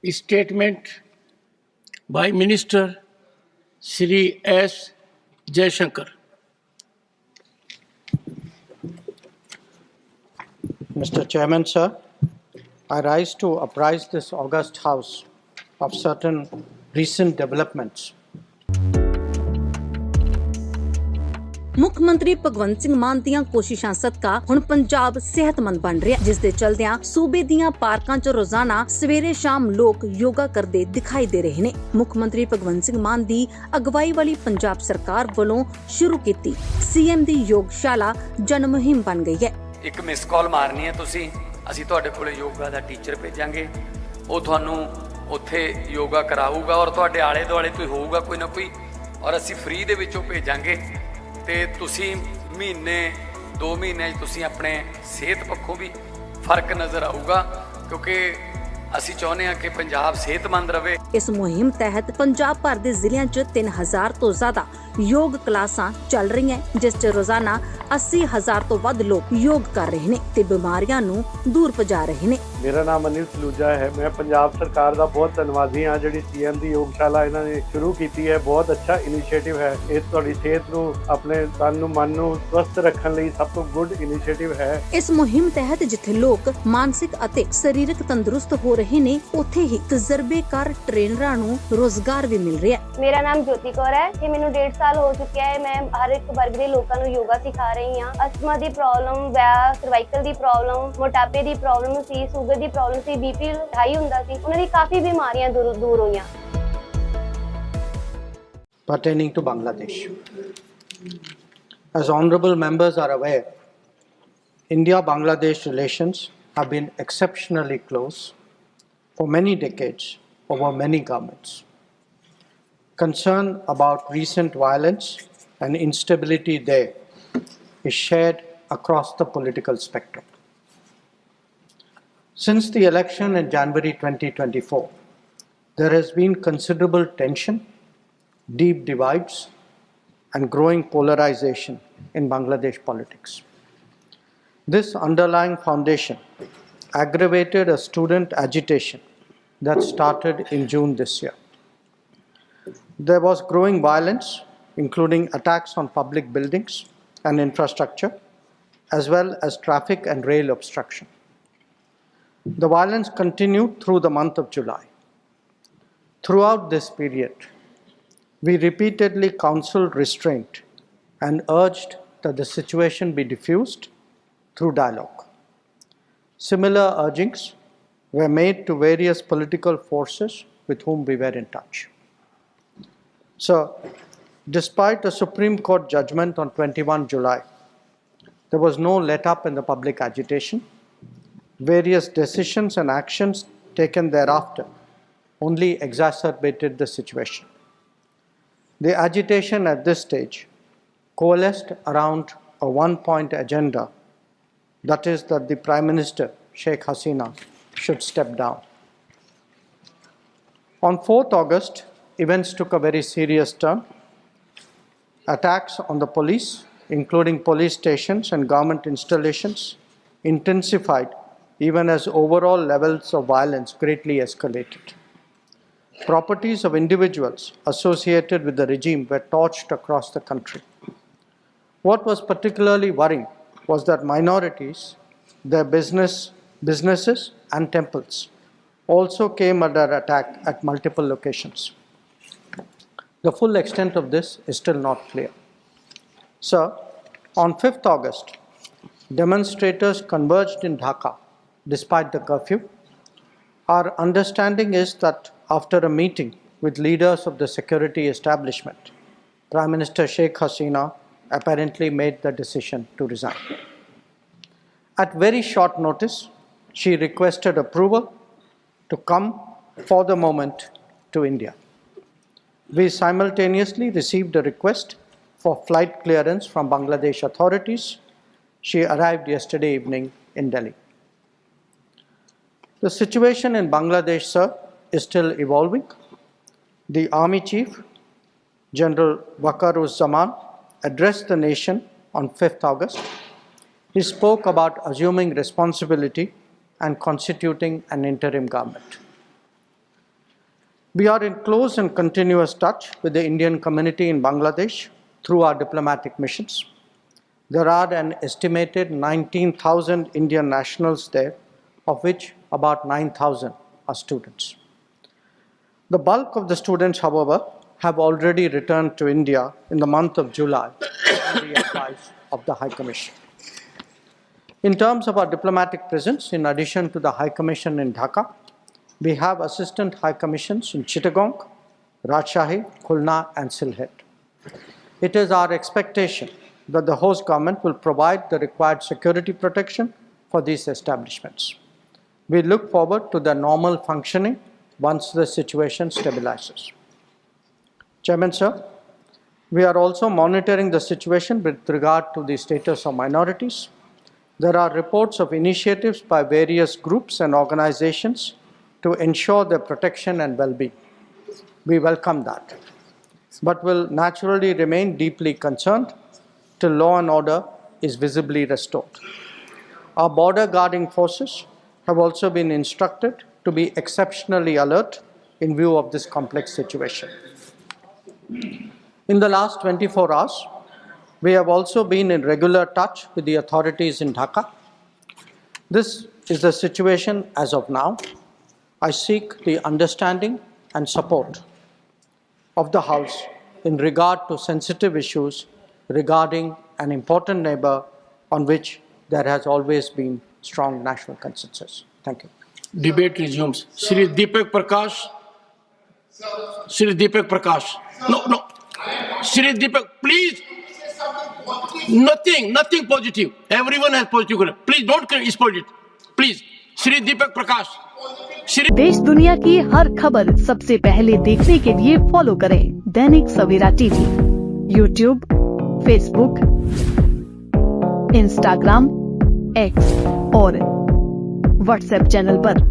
statement by Minister S Jaishankar. Mr. Chairman, sir, I rise to apprise this august House of certain recent developments. ਮੁੱਖ ਮੰਤਰੀ ਭਗਵੰਤ ਸਿੰਘ ਮਾਨ ਦੀਆਂ ਕੋਸ਼ਿਸ਼ਾਂ ਸਦਕਾ ਹੁਣ ਪੰਜਾਬ ਸਿਹਤਮੰਦ ਬਣ ਰਿਹਾ, ਜਿਸ ਦੇ ਚਲਦਿਆਂ ਸੂਬੇ ਦੀਆਂ ਪਾਰਕਾਂ 'ਚ ਰੋਜ਼ਾਨਾ ਸਵੇਰੇ ਸ਼ਾਮ ਲੋਕ ਯੋਗਾ ਕਰਦੇ ਦਿਖਾਈ ਦੇ ਰਹੇ ਨੇ। ਮੁੱਖ ਮੰਤਰੀ ਭਗਵੰਤ ਸਿੰਘ ਮਾਨ ਦੀ ਅਗਵਾਈ ਵਾਲੀ ਪੰਜਾਬ ਸਰਕਾਰ ਵੱਲੋਂ ਸ਼ੁਰੂ ਕੀਤੀ ਸੀਐਮ ਦੀ ਯੋਗਸ਼ਾਲਾ ਜਨ ਮੁਹਿੰਮ ਬਣ ਗਈ ਹੈ। ਇੱਕ ਮਿਸ ਕਾਲ ਮਾਰਨੀ ਹੈ ਤੁਸੀਂ, ਅਸੀਂ ਤੁਹਾਡੇ ਕੋਲੇ ਯੋਗਾ ਦਾ ਟੀਚਰ ਭੇਜਾਂਗੇ, ਉਹ ਤੁਹਾਨੂੰ ਉੱਥੇ ਯੋਗਾ ਕਰਾਊਗਾ ਔਰ ਤੁਹਾਡੇ ਆਲੇ ਦੁਆਲੇ ਕੋਈ ਹੋਊਗਾ ਕੋਈ ਨਾ ਕੋਈ, ਔਰ ਅਸੀਂ ਫ੍ਰੀ ਦੇ ਵਿੱਚੋਂ ਭੇਜਾਂਗੇ ਤੇ ਤੁਸੀਂ ਮਹੀਨੇ 2 ਮਹੀਨੇ 'ਚ ਤੁਸੀਂ ਆਪਣੇ ਸਿਹਤ ਪੱਖੋਂ ਵੀ ਫਰਕ ਨਜ਼ਰ ਆਊਗਾ, ਕਿਉਂਕਿ ਅਸੀਂ ਚਾਹੁੰਦੇ ਹਾਂ ਕਿ ਪੰਜਾਬ ਸਿਹਤਮੰਦ ਰਹੇ। ਇਸ ਮੁਹਿੰਮ ਤਹਿਤ ਪੰਜਾਬ ਭਰ ਦੇ ਜ਼ਿਲ੍ਹਿਆਂ 'ਚ 3000 ਤੋਂ ਜ਼ਿਆਦਾ ਯੋਗ ਕਲਾਸਾਂ ਚੱਲ ਰਹੀਆਂ, ਜਿਸ 'ਚ ਰੋਜ਼ਾਨਾ 80,000 ਤੋਂ ਵੱਧ ਲੋਕ ਯੋਗ ਕਰ ਰਹੇ ਨੇ ਤੇ ਬਿਮਾਰੀਆਂ ਨੂੰ ਦੂਰ ਭਜਾ ਰਹੇ ਨੇ। ਮੇਰਾ ਨਾਮ ਅਨਿਲ ਸਲੂਜਾ ਹੈ। ਮੈਂ ਪੰਜਾਬ ਸਰਕਾਰ ਦਾ ਬਹੁਤ ਧੰਨਵਾਦੀ ਹਾਂ ਜਿਹੜੀ ਸੀਐਮ ਦੀ ਯੋਗਸ਼ਾਲਾ ਇਹਨਾਂ ਨੇ ਸ਼ੁਰੂ ਕੀਤੀ ਹੈ। ਬਹੁਤ ਅੱਛਾ ਇਨੀਸ਼ੀਏਟਿਵ ਹੈ। ਇਹ ਤੁਹਾਡੀ ਸਿਹਤ ਨੂੰ, ਆਪਣੇ ਤਨ ਨੂੰ, ਮਨ ਨੂੰ ਸਵਸਥ ਰੱਖਣ ਲਈ ਸਭ ਤੋਂ ਗੁੱਡ ਇਨੀਸ਼ੀਏਟਿਵ ਹੈ। ਇਸ ਮੁਹਿੰਮ ਤਹਿਤ ਜਿੱਥੇ ਲੋਕ ਮਾਨਸਿਕ ਅਤੇ ਸਰੀਰਕ ਤੰਦਰੁਸਤ ਹੋ ਰਹੇ ਨੇ, ਉੱਥੇ ਹੀ ਤਜਰਬੇਕਾਰ ਟ੍ਰੇਨਰਾਂ ਨੂੰ ਰੋਜ਼ਗਾਰ ਵੀ ਮਿਲ ਰਿਹਾ ਹੈ। ਮੇਰਾ ਨਾਮ ਜੋਤੀ ਕੌਰ ਹੈ ਤੇ ਮੈਨੂੰ 1.5 ਸਾਲ ਹੋ ਚੁੱਕਿਆ ਹੈ। ਮੈਂ ਹਰ ਇੱਕ ਵਰਗ ਦੇ ਲੋਕਾਂ ਨੂੰ ਯੋਗਾ ਸਿਖਾ ਰਹੀ ਹਾਂ। ਅਸਥਮਾ ਦੀ ਪ੍ਰੋਬਲਮ, ਸਰਵਾਈਕਲ ਦੀ ਪ੍ਰੋਬਲਮ, ਮੋਟਾਪੇ ਦੀ ਪ੍ਰੋਬਲਮ ਸੀ, ਸ਼ੂਗਰ ਦੀ ਪ੍ਰੋਬਲਮ ਸੀ, ਬੀਪੀ ਹਾਈ ਹੁੰਦਾ ਸੀ, ਉਹਨਾਂ ਦੀ ਕਾਫੀ ਬਿਮਾਰੀਆਂ ਦੂਰ ਹੋਈਆਂ। Pertaining to Bangladesh. As honorable members are aware, India-Bangladesh relations have been exceptionally close for many decades over many governments. Concern about recent violence and instability there is shared across the political spectrum. Since the election in January 2024, there has been considerable tension, deep divides, and growing polarization in Bangladesh politics. This underlying foundation aggravated a student agitation that started in June this year. There was growing violence, including attacks on public buildings and infrastructure, as well as traffic and rail obstruction. The violence continued through the month of July. Throughout this period, we repeatedly counseled restraint and urged that the situation be diffused through dialogue. Similar urgings were made to various political forces with whom we were in touch. So, despite a Supreme Court judgment on 21 July, there was no let-up in the public agitation. Various decisions and actions taken thereafter only exacerbated the situation. The agitation at this stage coalesced around a one-point agenda, that is that the Prime Minister, Sheikh Hasina, should step down. On 4th August, events took a very serious turn. Attacks on the police, including police stations and government installations, intensified even as overall levels of violence greatly escalated. Properties of individuals associated with the regime were torched across the country. What was particularly worrying was that minorities, their businesses and temples also came under attack at multiple locations. The full extent of this is still not clear. Sir, on 5th August, demonstrators converged in Dhaka despite the curfew. Our understanding is that after a meeting with leaders of the security establishment, Prime Minister Sheikh Hasina apparently made the decision to resign. At very short notice, she requested approval to come for the moment to India. We simultaneously received a request for flight clearance from Bangladesh authorities. She arrived yesterday evening in Delhi. The situation in Bangladesh, sir, is still evolving. The Army Chief, General Waqar-uz-Zaman, addressed the nation on 5th August. He spoke about assuming responsibility and constituting an interim government. We are in close and continuous touch with the Indian community in Bangladesh through our diplomatic missions. There are an estimated 19,000 Indian nationals there, of which about 9,000 are students. The bulk of the students, however, have already returned to India in the month of July on the advice of the High Commission. In terms of our diplomatic presence, in addition to the High Commission in Dhaka, we have Assistant High Commissions in Chittagong, Rajshahi, Khulna, and Sylhet. It is our expectation that the host government will provide the required security protection for these establishments. We look forward to their normal functioning once the situation stabilizes. Chairman, sir, we are also monitoring the situation with regard to the status of minorities. There are reports of initiatives by various groups and organizations to ensure their protection and well-being. We welcome that, but will naturally remain deeply concerned till law and order is visibly restored. Our border guarding forces have also been instructed to be exceptionally alert in view of this complex situation. In the last 24 hours, we have also been in regular touch with the authorities in Dhaka. This is the situation as of now. I seek the understanding and support of the House in regard to sensitive issues regarding an important neighbor on which there has always been strong national consensus. Thank you. Debate resumes. Shri Deepak Prakash. Shri Deepak Prakash. No. Shri Deepak, please. Nothing positive. Everyone has positive. Please don't exploit it. Please. Shri Deepak Prakash. देश दुनिया की हर खबर सबसे पहले देखने के लिए follow करें Dainik Savera TV, YouTube, Facebook, Instagram, X और व्हाट्सएप चैनल पर।